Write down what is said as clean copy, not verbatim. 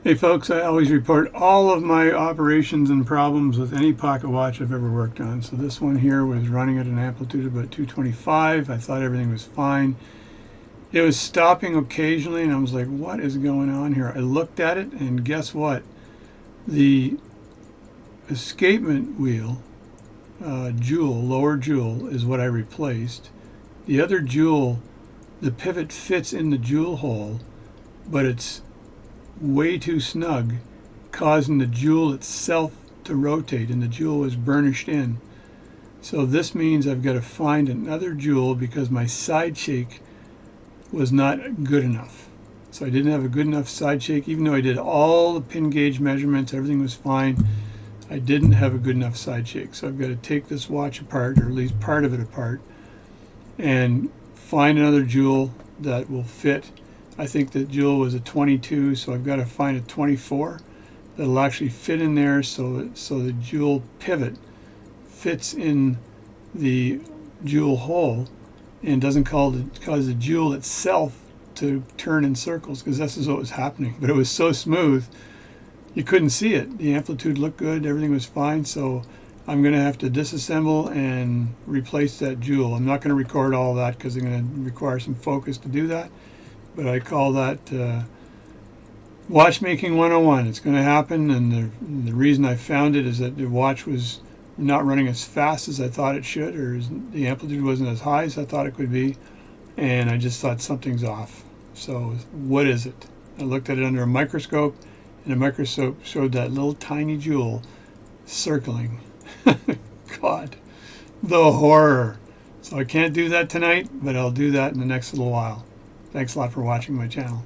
Hey folks, I always report all of my operations and problems with any pocket watch I've ever worked on. So this one here was running at an amplitude of about 225. I thought everything was fine. It was stopping occasionally and I was like, what is going on here? I looked at it and guess what? The escapement wheel, jewel, lower jewel, is what I replaced. The other jewel, the pivot fits in the jewel hole, but it's way too snug, causing the jewel itself to rotate, and the jewel was burnished in. So this means I've got to find another jewel because my side shake was not good enough. So I didn't have a good enough side shake, even though I did all the pin gauge measurements, everything was fine. I didn't have a good enough side shake. So I've got to take this watch apart, or at least part of it apart, and find another jewel that will fit. I think the jewel was a 22, so I've got to find a 24 that'll actually fit in there, so the jewel pivot fits in the jewel hole and doesn't cause the jewel itself to turn in circles, because this is what was happening. But it was so smooth, you couldn't see it. The amplitude looked good, everything was fine, so I'm going to have to disassemble and replace that jewel. I'm not going to record all of that because I'm going to require some focus to do that. But I call that Watchmaking 101. It's going to happen, and the reason I found it is that the watch was not running as fast as I thought it should, or the amplitude wasn't as high as I thought it could be, and I just thought something's off. So what is it? I looked at it under a microscope, and the microscope showed that little tiny jewel circling. God, the horror. So I can't do that tonight, but I'll do that in the next little while. Thanks a lot for watching my channel.